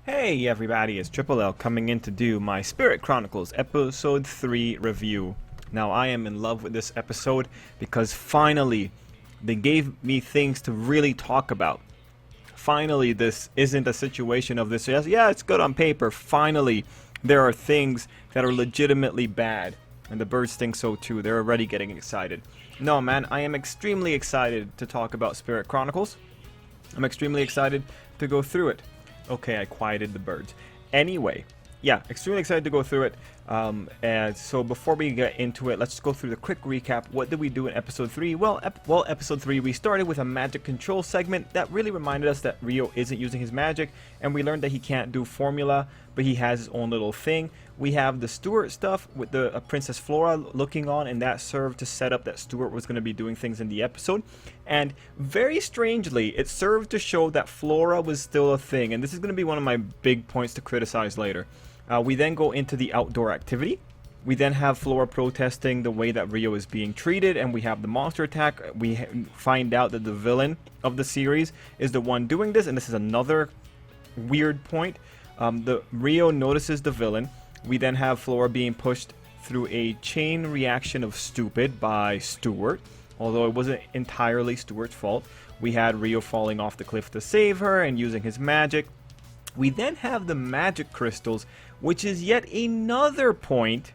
Hey everybody, it's Tripl-L coming in to do my Spirit Chronicles Episode 3 review. Now I am in love with this episode because finally they gave me things to really talk about. Finally, this isn't a situation of this, yeah, it's good on paper. Finally, there are things that are legitimately bad. And the birds think so too, they're already getting excited. No man, I am extremely excited to talk about Spirit Chronicles. I'm extremely excited to go through it. Okay, I quieted the birds. Anyway, yeah, extremely excited to go through it. And so before we get into it, let's just go through the quick recap. What did we do in episode 3? Well, episode 3, we started with a magic control segment that really reminded us that Rio isn't using his magic, and we learned that he can't do formula, but he has his own little thing. We have the Stuart stuff with the Princess Flora looking on, and that served to set up that Stuart was going to be doing things in the episode. And very strangely, it served to show that Flora was still a thing, and this is going to be one of my big points to criticize later. We then go into the outdoor activity. We then have Flora protesting the way that Rio is being treated, and we have the monster attack. We find out that the villain of the series is the one doing this, and this is another weird point. The Rio notices the villain. We then have Flora being pushed through a chain reaction of stupid by Stuart, although it wasn't entirely Stuart's fault. We had Rio falling off the cliff to save her and using his magic. We then have the magic crystals, which is yet another point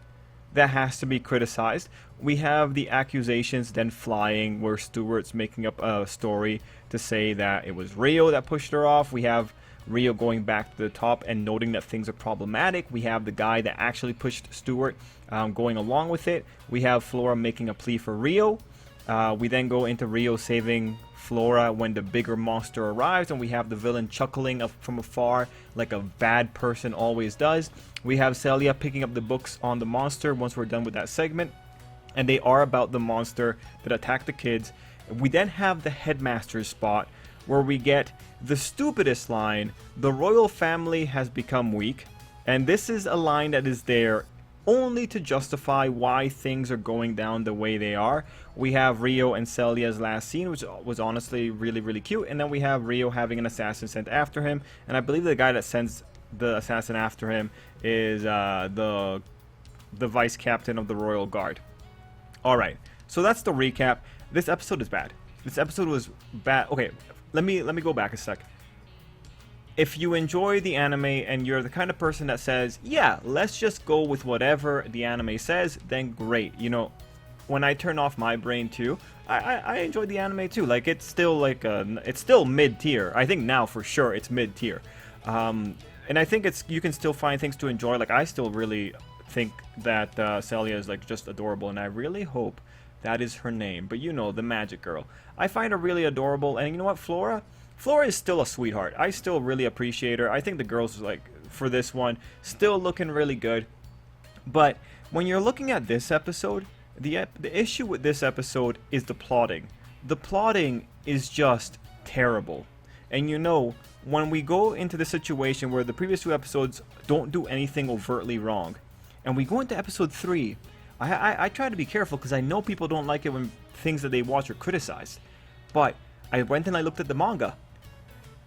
that has to be criticized. We have the accusations then flying where Stuart's making up a story to say that it was Rio that pushed her off. We have Rio going back to the top and noting that things are problematic. We have the guy that actually pushed Stuart going along with it. We have Flora making a plea for Rio. We then go into Rio saving Flora when the bigger monster arrives, and we have the villain chuckling up from afar like a bad person always does. We have Celia picking up the books on the monster once we're done with that segment, and they are about the monster that attacked the kids. We then have the headmaster's spot where we get the stupidest line: the royal family has become weak. And this is a line that is there only to justify why things are going down the way they are. We have Rio and Celia's last scene, which was honestly really cute, and then we have Rio having an assassin sent after him, and I believe the guy that sends the assassin after him is the vice captain of the royal guard. Alright, so that's the recap. This episode is bad. This episode was bad. Okay, let me go back a sec. If you enjoy the anime and you're the kind of person that says, yeah, let's just go with whatever the anime says, then great. You know, when I turn off my brain too, I enjoy the anime too. Like, it's still like it's still mid-tier. I think now for sure it's mid-tier. And I think you can still find things to enjoy. Like, I still really think that Celia is like just adorable, and I really hope that is her name. But you know, the magic girl. I find her really adorable, and you know what, Flora is still a sweetheart. I still really appreciate her. I think the girls, like, for this one, still looking really good. But when you're looking at this episode, the issue with this episode is the plotting. The plotting is just terrible. And you know, when we go into the situation where the previous two episodes don't do anything overtly wrong, and we go into episode 3, I try to be careful because I know people don't like it when things that they watch are criticized. But I went and I looked at the manga.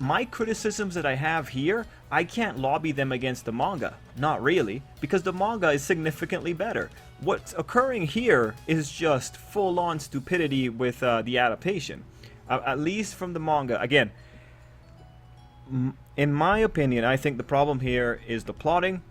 My criticisms that I have here, I can't lobby them against the manga. Not really, because the manga is significantly better. What's occurring here is just full-on stupidity with the adaptation. At least from the manga. Again, in my opinion, I think the problem here is the plotting.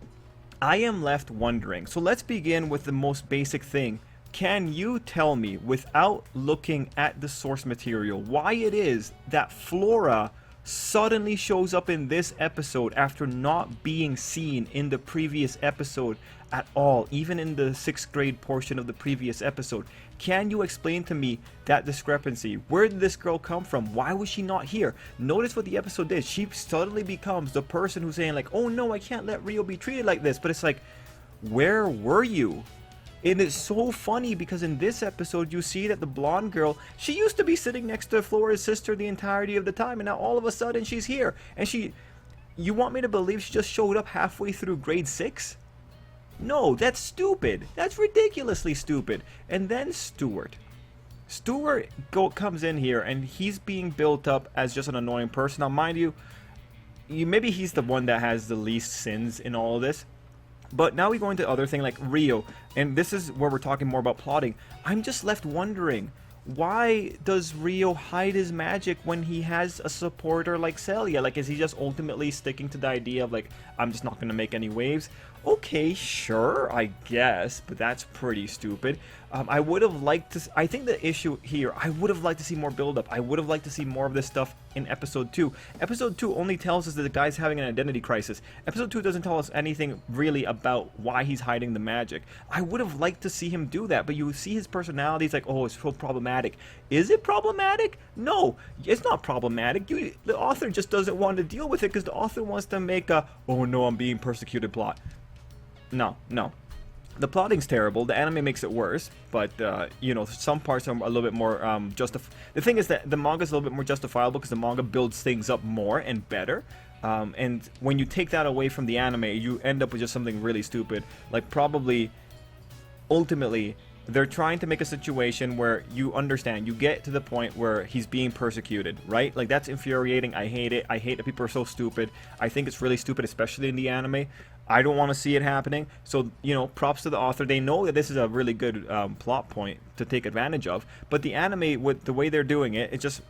I am left wondering. So let's begin with the most basic thing. Can you tell me, without looking at the source material, why it is that Flora suddenly shows up in this episode after not being seen in the previous episode at all, even in the 6th grade portion of the previous episode? Can you explain to me that discrepancy? Where did this girl come from? Why was she not here? Notice what the episode did. She suddenly becomes the person who's saying like, oh no, I can't let Rio be treated like this. But it's like, where were you? And it's so funny because in this episode you see that the blonde girl, she used to be sitting next to Flora's sister the entirety of the time, and now all of a sudden she's here. And you want me to believe she just showed up halfway through grade 6? No, that's stupid. That's ridiculously stupid. And then Stuart comes in here and he's being built up as just an annoying person. Now mind you, maybe he's the one that has the least sins in all of this. But now we go into other thing like Rio, and this is where we're talking more about plotting. I'm just left wondering, why does Rio hide his magic when he has a supporter like Celia? Like, is he just ultimately sticking to the idea of like, I'm just not gonna make any waves? Okay, sure, I guess, but that's pretty stupid. I would have liked to. I think the issue here, I would have liked to see more build-up. I would have liked to see more of this stuff in episode 2. Episode 2 only tells us that the guy's having an identity crisis. Episode 2 doesn't tell us anything really about why he's hiding the magic. I would have liked to see him do that, but you see his personality, it's like, oh, it's so problematic. Is it problematic? No, it's not problematic. The author just doesn't want to deal with it because the author wants to make a, oh no, I'm being persecuted plot. No. The plotting's terrible. The anime makes it worse, but you know, some parts are a little bit more the thing is that the manga is a little bit more justifiable because the manga builds things up more and better. And when you take that away from the anime, you end up with just something really stupid. Like, probably, ultimately, they're trying to make a situation where you understand, you get to the point where he's being persecuted, right? Like, that's infuriating. I hate it. I hate that people are so stupid. I think it's really stupid, especially in the anime. I don't want to see it happening. So, you know, props to the author. They know that this is a really good plot point to take advantage of. But the anime, with the way they're doing it, it just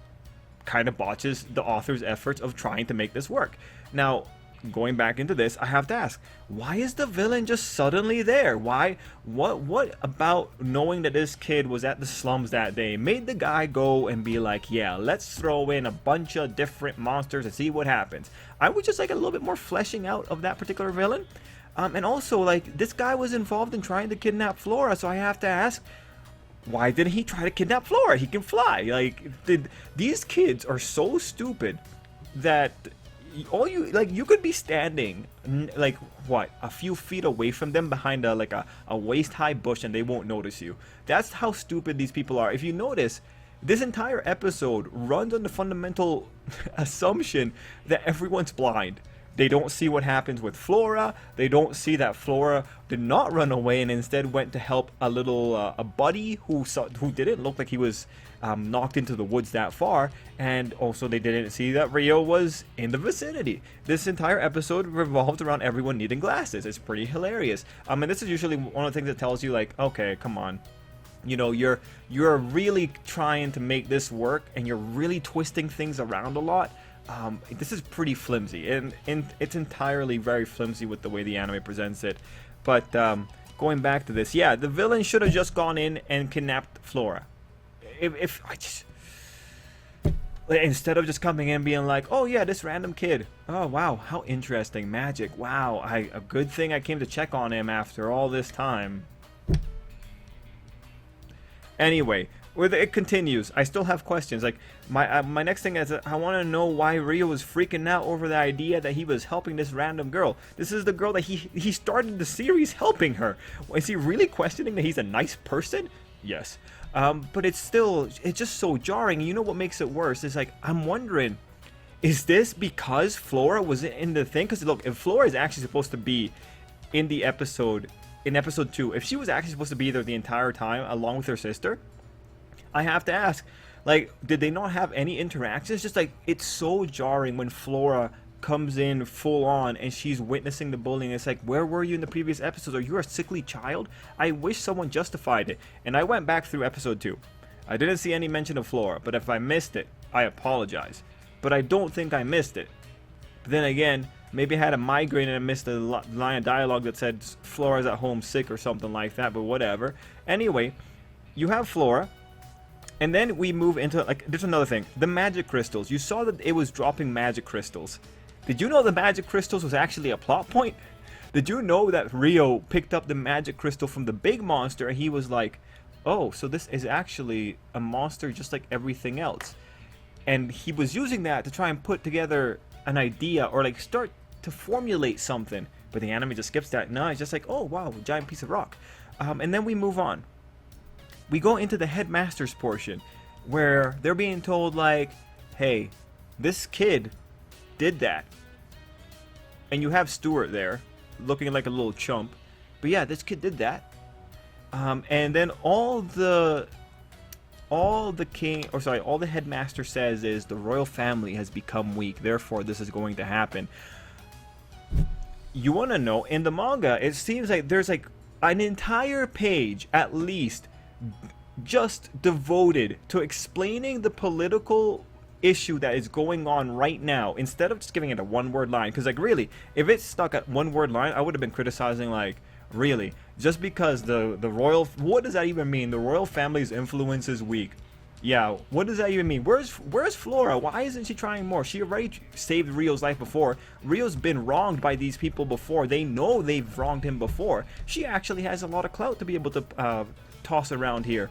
kind of botches the author's efforts of trying to make this work. Now, going back into this, I have to ask, why is the villain just suddenly there? Why? What about knowing that this kid was at the slums that day made the guy go and be like, yeah, let's throw in a bunch of different monsters and see what happens? I would just like a little bit more fleshing out of that particular villain. And also, like, this guy was involved in trying to kidnap Flora, so I have to ask, why didn't he try to kidnap Flora? He can fly. Like, these kids are so stupid that you could be standing like what, a few feet away from them behind a waist high bush and they won't notice you. That's how stupid these people are. If you notice, this entire episode runs on the fundamental assumption that everyone's blind. They don't see what happens with Flora. They don't see that Flora did not run away and instead went to help a little a buddy who didn't look like he was knocked into the woods that far. And also they didn't see that Rio was in the vicinity. This entire episode revolved around everyone needing glasses. It's pretty hilarious. And this is usually one of the things that tells you, like, okay, come on. You know, you're really trying to make this work and you're really twisting things around a lot. This is pretty flimsy, and it's entirely very flimsy with the way the anime presents it. But going back to this, yeah, the villain should have just gone in and kidnapped Flora. If I just, instead of just coming in and being like, oh yeah, this random kid, oh wow, how interesting, magic, wow, a good thing I came to check on him after all this time. Anyway, it continues. I still have questions. Like, my next thing is, I want to know why Rio was freaking out over the idea that he was helping this random girl. This is the girl that he started the series helping her. Is he really questioning that he's a nice person? Yes. But it's just so jarring. You know what makes it worse? It's like, I'm wondering, is this because Flora was in the thing? Because look, if Flora is actually supposed to be in the episode, in episode 2, if she was actually supposed to be there the entire time along with her sister, I have to ask, like, did they not have any interactions? Just like, it's so jarring when Flora comes in full on and she's witnessing the bullying. It's like, where were you in the previous episodes? Are you a sickly child? I wish someone justified it. And I went back through episode 2. I didn't see any mention of Flora, but if I missed it, I apologize. But I don't think I missed it. But then again, maybe I had a migraine and I missed a line of dialogue that said Flora's at home sick or something like that, but whatever. Anyway, you have Flora. And then we move into, like, there's another thing. The magic crystals. You saw that it was dropping magic crystals. Did you know the magic crystals was actually a plot point? Did you know that Rio picked up the magic crystal from the big monster and he was like, oh, so this is actually a monster just like everything else. And he was using that to try and put together an idea or like start to formulate something. But the anime just skips that. No, it's just like, oh, wow, giant piece of rock. And then we move on. We go into the headmaster's portion where they're being told, like, hey, this kid did that. And you have Stuart there looking like a little chump. But yeah, this kid did that. And then all the all the headmaster says is the royal family has become weak, therefore this is going to happen. You want to know, in the manga, it seems like there's like an entire page at least just devoted to explaining the political issue that is going on right now, instead of just giving it a one-word line. Because like, really, if it's stuck at one-word line, I would have been criticizing, like, really, just because the royal, what does that even mean? The royal family's influence is weak. Yeah, what does that even mean? Where's Flora? Why isn't she trying more? She already saved Rio's life before. Rio's been wronged by these people before. They know they've wronged him before. She actually has a lot of clout to be able to toss around here.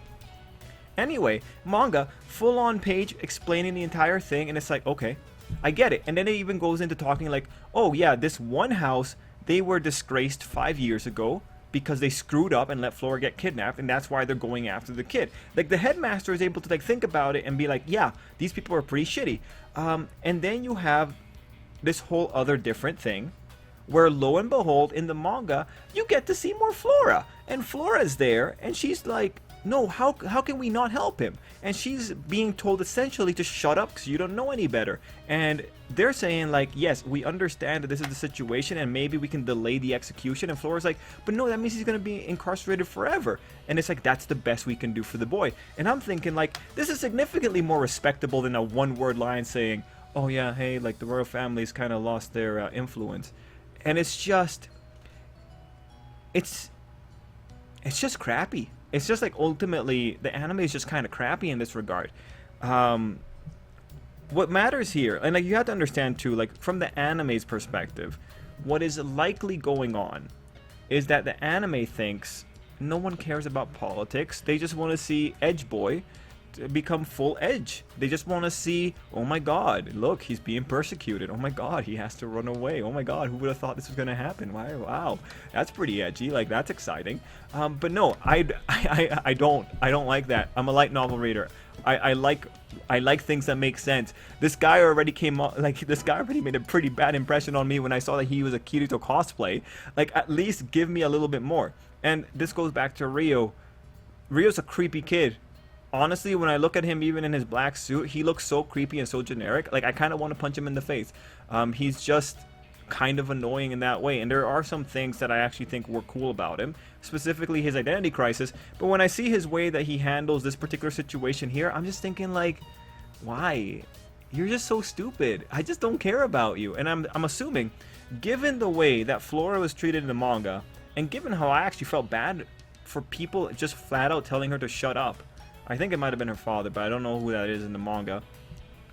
Anyway, manga, full-on page explaining the entire thing, and it's like, okay, I get it. And then it even goes into talking like, oh yeah, this one house, they were disgraced 5 years ago because they screwed up and let Flora get kidnapped, and that's why they're going after the kid. Like, the headmaster is able to like think about it and be like, yeah, these people are pretty shitty. And then you have this whole other different thing where, lo and behold, in the manga, you get to see more Flora, and Flora's there, and she's like, no, how can we not help him? And she's being told essentially to shut up because you don't know any better. And they're saying like, yes, we understand that this is the situation and maybe we can delay the execution. And Flora's like, but no, that means he's going to be incarcerated forever. And it's like, that's the best we can do for the boy. And I'm thinking like, this is significantly more respectable than a one-word line saying, oh yeah, hey, like the royal family's kind of lost their influence. And it's just crappy. It's just like, ultimately, the anime is just kind of crappy in this regard. What matters here, and like, you have to understand too, like, from the anime's perspective, what is likely going on is that the anime thinks no one cares about politics. They just want to see Edge Boy become full edge. They just want to see, oh my god, look, he's being persecuted. Oh my god, he has to run away. Oh my god, who would have thought this was going to happen? Wow, that's pretty edgy. Like, that's exciting. But no, I don't like that. I'm a light novel reader. I like things that make sense. This guy already made a pretty bad impression on me when I saw that he was a Kirito cosplay. Like, at least give me a little bit more. And this goes back to Rio. Rio's a creepy kid. Honestly, when I look at him, even in his black suit, he looks so creepy and so generic. Like, I kind of want to punch him in the face. He's just kind of annoying in that way. And there are some things that I actually think were cool about him, specifically his identity crisis. But when I see his way that he handles this particular situation here, I'm just thinking like, why? You're just so stupid. I just don't care about you. And I'm assuming, given the way that Flora was treated in the manga, and given how I actually felt bad for people just flat out telling her to shut up. I think it might have been her father, but I don't know who that is in the manga.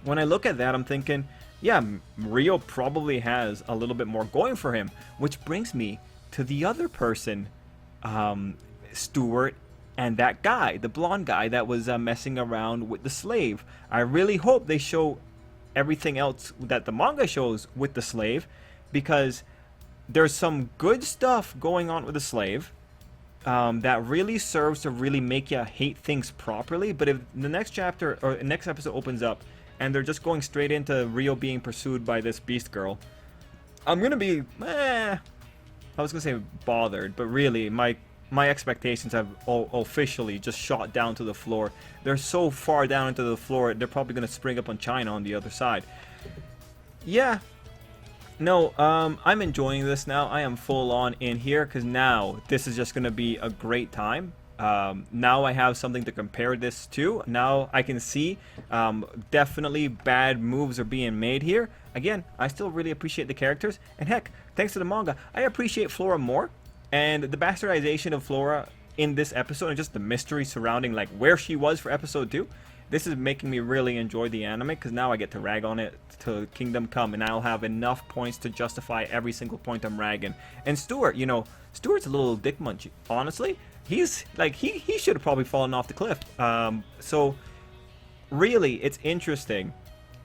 When I look at that, I'm thinking, yeah, Rio probably has a little bit more going for him. Which brings me to the other person, Stuart, and that guy, the blonde guy that was messing around with the slave. I really hope they show everything else that the manga shows with the slave, because there's some good stuff going on with the slave. That really serves to really make you hate things properly. But if the next chapter or next episode opens up and they're just going straight into Rio being pursued by this beast girl, I'm gonna be I was gonna say bothered, but really my expectations have officially just shot down to the floor. They're so far down into the floor, they're probably gonna spring up on China on the other side. Yeah. No, I'm enjoying this now. I am full on in here because now this is just going to be a great time. Now I have something to compare this to. Now I can see definitely bad moves are being made here. Again, I still really appreciate the characters. And heck, thanks to the manga, I appreciate Flora more. And the bastardization of Flora in this episode and just the mystery surrounding like where she was for episode 2. This is making me really enjoy the anime because now I get to rag on it to Kingdom Come, and I'll have enough points to justify every single point I'm ragging. And Stuart, you know, Stuart's a little dick munch. Honestly, he's like he should have probably fallen off the cliff. So really, it's interesting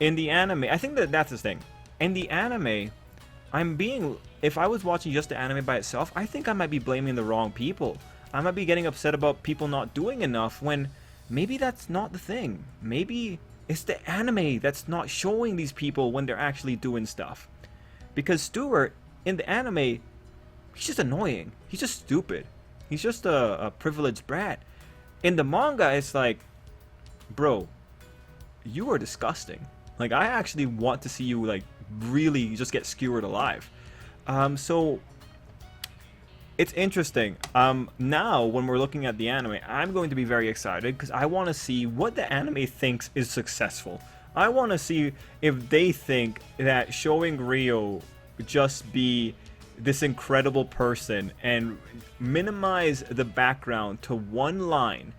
in the anime. I think that's the thing. In the anime, if I was watching just the anime by itself, I think I might be blaming the wrong people. I might be getting upset about people not doing enough when maybe that's not the thing. Maybe it's the anime that's not showing these people when they're actually doing stuff. Because Stuart, in the anime, he's just annoying. He's just stupid. He's just a privileged brat. In the manga, it's like, bro, you are disgusting. Like, I actually want to see you, like, really just get skewered alive. So it's interesting. Now when we're looking at the anime, I'm going to be very excited because I want to see what the anime thinks is successful. I want to see if they think that showing Rio just be this incredible person and minimize the background to one line.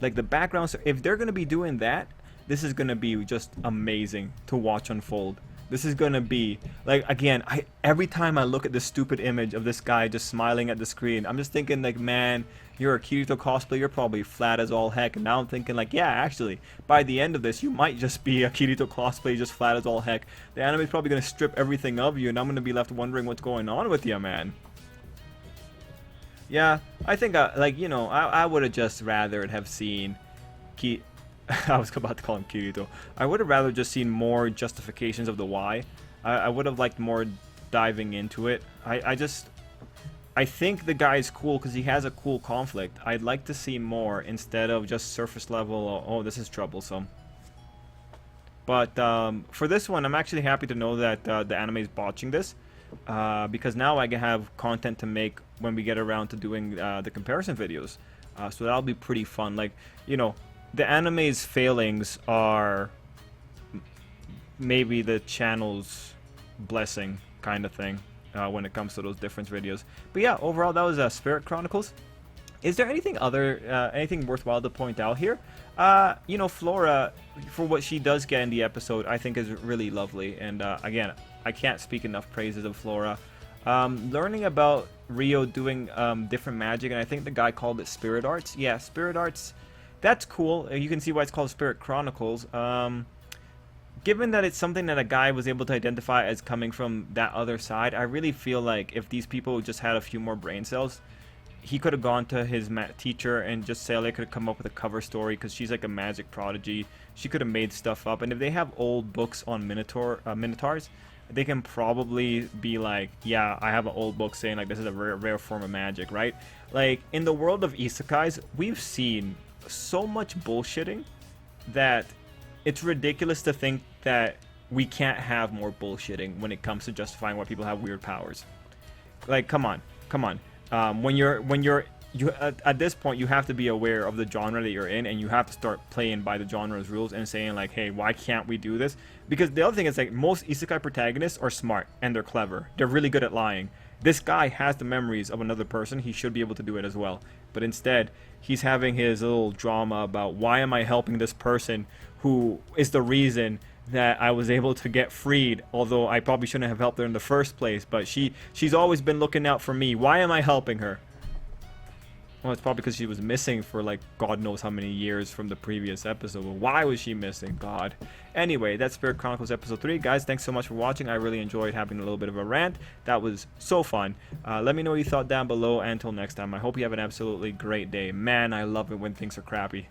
Like the background, if they're going to be doing that, this is going to be just amazing to watch unfold. This is going to be, like, again, every time I look at this stupid image of this guy just smiling at the screen, I'm just thinking, like, man, you're a Kirito cosplayer, you're probably flat as all heck. And now I'm thinking, like, yeah, actually, by the end of this, you might just be a Kirito cosplayer, just flat as all heck. The anime's probably going to strip everything of you, and I'm going to be left wondering what's going on with you, man. Yeah, I think, like, you know, I would have just rather have seen I was about to call him Kirito. I would have rather just seen more justifications of the why. I would have liked more diving into it. I think the guy is cool because he has a cool conflict. I'd like to see more instead of just surface level, oh, this is troublesome. But for this one, I'm actually happy to know that the anime is botching this. Because now I can have content to make when we get around to doing the comparison videos. So that'll be pretty fun. Like, you know, the anime's failings are maybe the channel's blessing kind of thing when it comes to those difference videos. But yeah, overall that was Spirit Chronicles. Is there anything anything worthwhile to point out here? You know, Flora, for what she does get in the episode, I think is really lovely. And again, I can't speak enough praises of Flora. Learning about Rio doing different magic, and I think the guy called it Spirit Arts. Yeah, Spirit Arts. That's cool. You can see why it's called Spirit Chronicles. Given that it's something that a guy was able to identify as coming from that other side, I really feel like if these people just had a few more brain cells, he could have gone to his teacher and just say, like, could have come up with a cover story because she's like a magic prodigy. She could have made stuff up. And if they have old books on minotaurs, they can probably be like, yeah, I have an old book saying like this is a rare form of magic, right? Like in the world of isekais, we've seen so much bullshitting that it's ridiculous to think that we can't have more bullshitting when it comes to justifying why people have weird powers. Like, come on. At this point, you have to be aware of the genre that you're in, and you have to start playing by the genre's rules and saying like, hey, why can't we do this? Because the other thing is, like, most isekai protagonists are smart and they're clever. They're really good at lying. This guy has the memories of another person. He should be able to do it as well. But instead, he's having his little drama about why am I helping this person who is the reason that I was able to get freed, although I probably shouldn't have helped her in the first place. But she's always been looking out for me. Why am I helping her? Well, it's probably because she was missing for like God knows how many years from the previous episode. Well, why was she missing? God. Anyway, that's Spirit Chronicles episode 3. Guys, thanks so much for watching. I really enjoyed having a little bit of a rant. That was so fun. Let me know what you thought down below. And until next time, I hope you have an absolutely great day. Man, I love it when things are crappy.